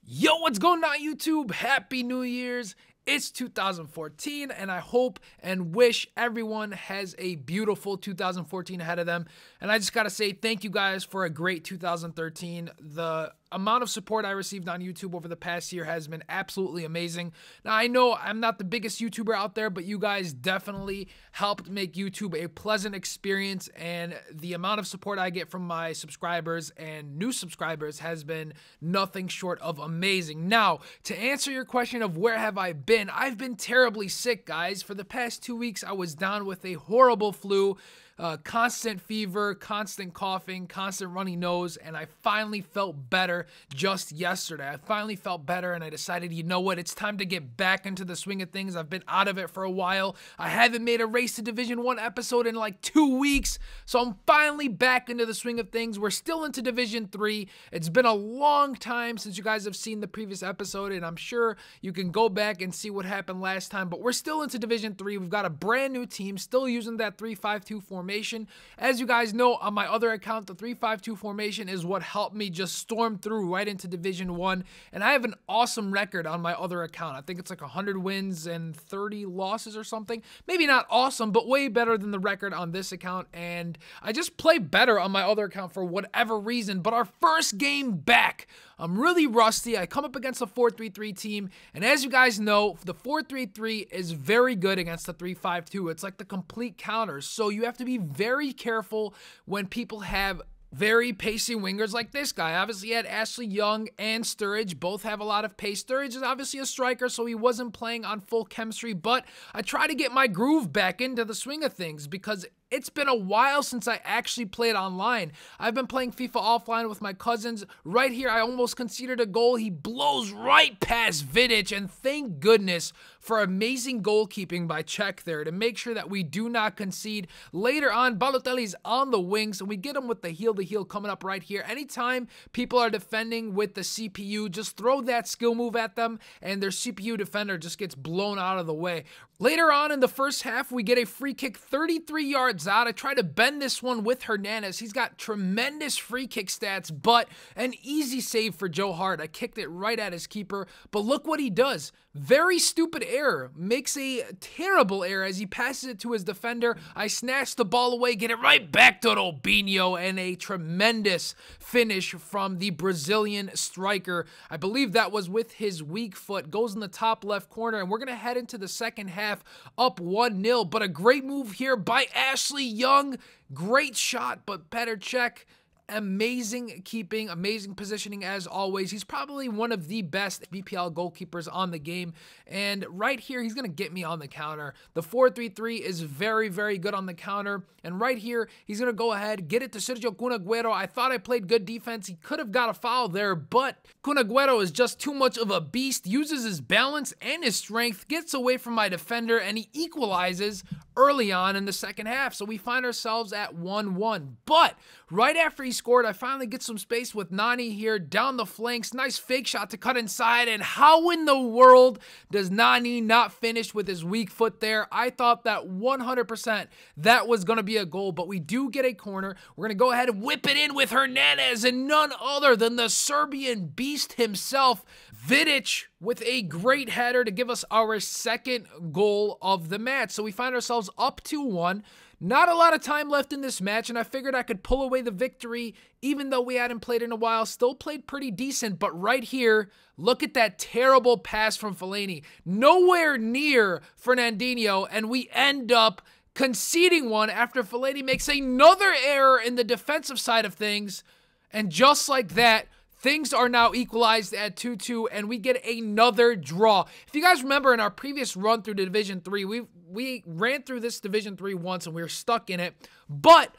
Yo, what's going on YouTube? Happy New Year's. It's 2014 and I hope and wish everyone has a beautiful 2014 ahead of them. And I just gotta say thank you guys for a great 2013. The amount of support I received on YouTube over the past year has been absolutely amazing. Now, I know I'm not the biggest YouTuber out there, but you guys definitely helped make YouTube a pleasant experience, and the amount of support I get from my subscribers and new subscribers has been nothing short of amazing. Now, to answer your question of where have I been, I've been terribly sick, guys. For the past 2 weeks, I was down with a horrible flu. Constant fever, constant coughing, constant runny nose, and I finally felt better just yesterday. I finally felt better and I decided, you know what, it's time to get back into the swing of things. I've been out of it for a while. I haven't made a Race to Division 1 episode in like 2 weeks, so I'm finally back into the swing of things. We're still into Division 3. It's been a long time since you guys have seen the previous episode, and I'm sure you can go back and see what happened last time, but we're still into Division 3. We've got a brand new team, still using that 3-5-2 formation. As you guys know, on my other account, the 3-5-2 formation is what helped me just storm through right into Division 1, and I have an awesome record on my other account. I think it's like 100 wins and 30 losses or something. Maybe not awesome, but way better than the record on this account, and I just play better on my other account for whatever reason. But our first game back, I'm really rusty. I come up against a 4-3-3 team, and as you guys know, the 4-3-3 is very good against the 3-5-2. It's like the complete counter, so you have to be very careful when people have very pacey wingers like this guy. Obviously, he had Ashley Young and Sturridge. Both have a lot of pace. Sturridge is obviously a striker, so he wasn't playing on full chemistry, but I try to get my groove back into the swing of things because it's been a while since I actually played online. I've been playing FIFA offline with my cousins. Right here, I almost conceded a goal. He blows right past Vidic, and thank goodness for amazing goalkeeping by Czech there to make sure that we do not concede. Later on, Balotelli's on the wings, and we get him with the heel-to-heel coming up right here. Anytime people are defending with the CPU, just throw that skill move at them, and their CPU defender just gets blown out of the way. Later on in the first half, we get a free kick 33 yards out. I try to bend this one with Hernandez. He's got tremendous free kick stats, but an easy save for Joe Hart. I kicked it right at his keeper, but look what he does. Very stupid error. Makes a terrible error as he passes it to his defender. I snatch the ball away, get it right back to Robinho, and a tremendous finish from the Brazilian striker. I believe that was with his weak foot. Goes in the top left corner, and we're going to head into the second half up 1-0, but a great move here by Ashley Young. Great shot, but better check. Amazing keeping, amazing positioning as always. He's probably one of the best BPL goalkeepers on the game, and right here he's going to get me on the counter. The 4-3-3 is very, very good on the counter, and right here he's going to go ahead, get it to Sergio Kun Aguero. I thought I played good defense. He could have got a foul there, but Kun Aguero is just too much of a beast, uses his balance and his strength, gets away from my defender, and he equalizes early on in the second half. So we find ourselves at 1-1, but right after he scored, I finally get some space with Nani here down the flanks. Nice fake shot to cut inside, and how in the world does Nani not finish with his weak foot there? I thought that 100% that was going to be a goal, but we do get a corner. We're going to go ahead and whip it in with Hernandez, and none other than the Serbian beast himself, Vidic, with a great header to give us our second goal of the match. So we find ourselves up 2-1. Not a lot of time left in this match, and I figured I could pull away the victory, even though we hadn't played in a while. Still played pretty decent, but right here, look at that terrible pass from Fellaini. Nowhere near Fernandinho, and we end up conceding one after Fellaini makes another error in the defensive side of things, and just like that, things are now equalized at 2-2, and we get another draw. If you guys remember in our previous run through Division 3, we ran through this Division 3 once, and we were stuck in it. But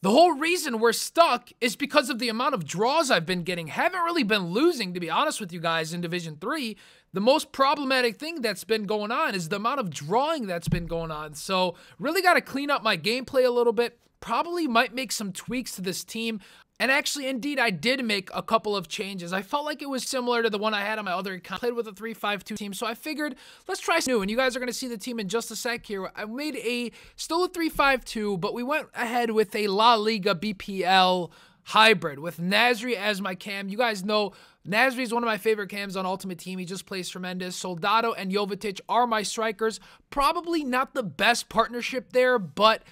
the whole reason we're stuck is because of the amount of draws I've been getting. Haven't really been losing, to be honest with you guys, in Division 3. The most problematic thing that's been going on is the amount of drawing that's been going on. So really got to clean up my gameplay a little bit. Probably might make some tweaks to this team. And actually, indeed, I did make a couple of changes. I felt like it was similar to the one I had on my other account. I played with a 3-5-2 team, so I figured, let's try something new. And you guys are going to see the team in just a sec here. I made still a 3-5-2, but we went ahead with a La Liga BPL hybrid with Nasri as my cam. You guys know Nasri is one of my favorite cams on Ultimate Team. He just plays tremendous. Soldado and Jovetic are my strikers. Probably not the best partnership there, but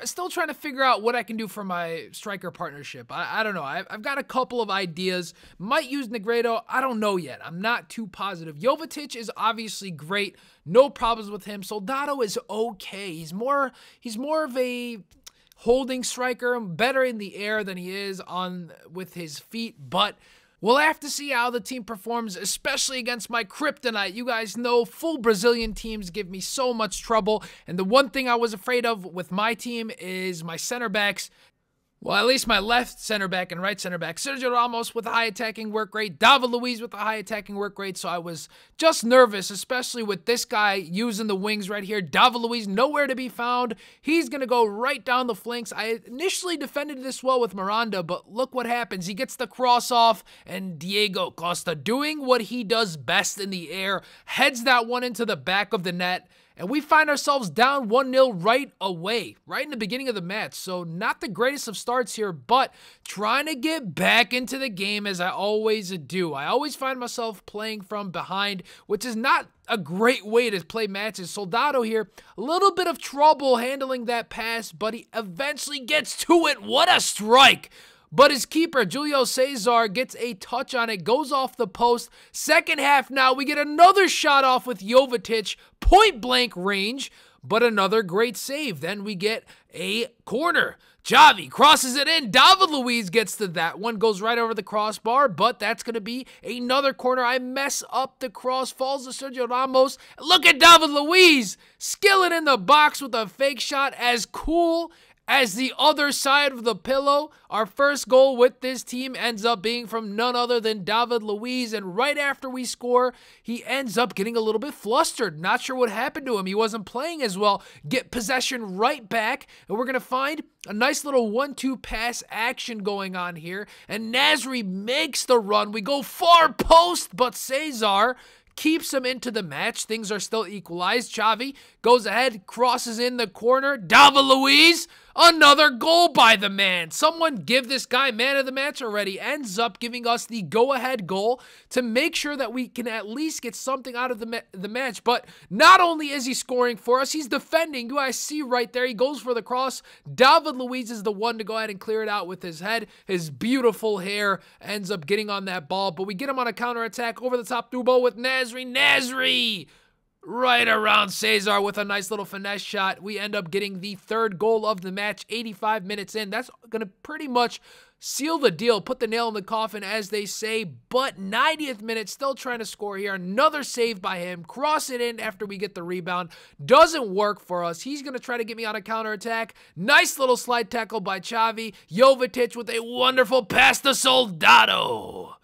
still trying to figure out what I can do for my striker partnership. I don't know. I've got a couple of ideas. Might use Negredo. I don't know yet. I'm not too positive. Jovetic is obviously great. No problems with him. Soldado is okay. He's more of a holding striker, better in the air than he is with his feet, but we'll have to see how the team performs, especially against my kryptonite. You guys know full Brazilian teams give me so much trouble, and the one thing I was afraid of with my team is my center backs. Well, at least my left center back and right center back. Sergio Ramos with a high attacking work rate. David Luiz with a high attacking work rate. So I was just nervous, especially with this guy using the wings right here. David Luiz nowhere to be found. He's going to go right down the flanks. I initially defended this well with Miranda, but look what happens. He gets the cross off, and Diego Costa, doing what he does best in the air, heads that one into the back of the net. And we find ourselves down 1-0 right away, right in the beginning of the match. So not the greatest of starts here, but trying to get back into the game as I always do. I always find myself playing from behind, which is not a great way to play matches. Soldado here, a little bit of trouble handling that pass, but he eventually gets to it. What a strike! But his keeper, Julio Cesar, gets a touch on it, goes off the post. Second half now, we get another shot off with Jovetic, point blank range, but another great save. Then we get a corner. Xavi crosses it in. David Luiz gets to that one, goes right over the crossbar, but that's going to be another corner. I mess up the cross, falls to Sergio Ramos. Look at David Luiz, skillet in the box with a fake shot, as cool as the other side of the pillow. Our first goal with this team ends up being from none other than David Luiz, and right after we score, he ends up getting a little bit flustered. Not sure what happened to him. He wasn't playing as well. Get possession right back, and we're going to find a nice little 1-2 pass action going on here, and Nasri makes the run. We go far post, but Cesar keeps him into the match. Things are still equalized. Xavi goes ahead, crosses in the corner. David Luiz, another goal by the man. Someone give this guy man of the match already. Ends up giving us the go-ahead goal to make sure that we can at least get something out of the match. But not only is he scoring for us, he's defending. You guys see right there, he goes for the cross. David Luiz is the one to go ahead and clear it out with his head. His beautiful hair ends up getting on that ball, but we get him on a counterattack over the top through ball with Nasri right around Cesar with a nice little finesse shot. We end up getting the third goal of the match 85 minutes in. That's going to pretty much seal the deal, put the nail in the coffin, as they say. But 90th minute, still trying to score here. Another save by him. Cross it in after we get the rebound. Doesn't work for us. He's going to try to get me on a counterattack. Nice little slide tackle by Xavi. Jovetic with a wonderful pass to Soldado.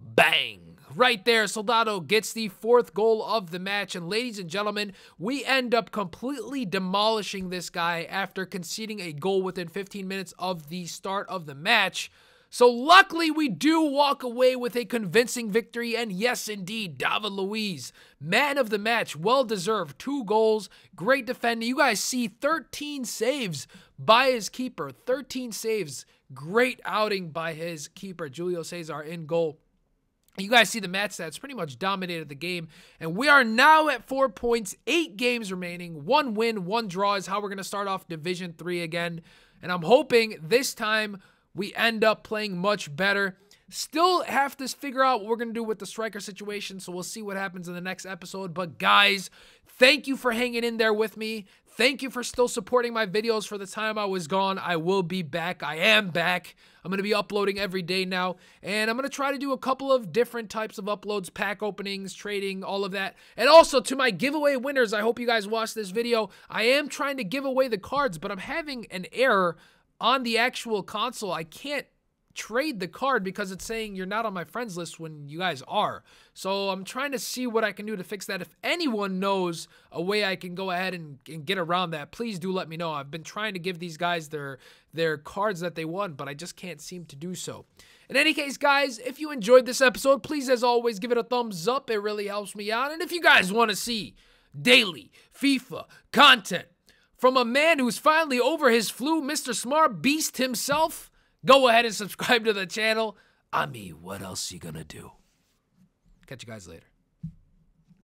Bang. Right there, Soldado gets the fourth goal of the match, and ladies and gentlemen, we end up completely demolishing this guy after conceding a goal within 15 minutes of the start of the match. So luckily, we do walk away with a convincing victory, and yes, indeed, David Luiz, man of the match, well-deserved, 2 goals, great defending. You guys see 13 saves by his keeper, 13 saves, great outing by his keeper, Julio Cesar, in goal. You guys see the match stats pretty much dominated the game, and we are now at 4 points, 8 games remaining, 1 win, 1 draw is how we're going to start off Division 3 again, and I'm hoping this time we end up playing much better. Still have to figure out what we're going to do with the striker situation, so we'll see what happens in the next episode. But guys, thank you for hanging in there with me. Thank you for still supporting my videos for the time I was gone. I will be back. I am back. I'm going to be uploading every day now, and I'm going to try to do a couple of different types of uploads, pack openings, trading, all of that. And also to my giveaway winners, I hope you guys watched this video. I am trying to give away the cards, but I'm having an error on the actual console. I can't trade the card because it's saying you're not on my friends list when you guys are. So I'm trying to see what I can do to fix that. If anyone knows a way I can go ahead and get around that, please do let me know. I've been trying to give these guys their cards that they won, but I just can't seem to do so. In any case, guys, if you enjoyed this episode, please, as always, give it a thumbs up. It really helps me out. And if you guys want to see daily FIFA content from a man who's finally over his flu, Mr. Smart Beast himself, Go ahead and subscribe to the channel. I mean, what else you gonna do? Catch you guys later.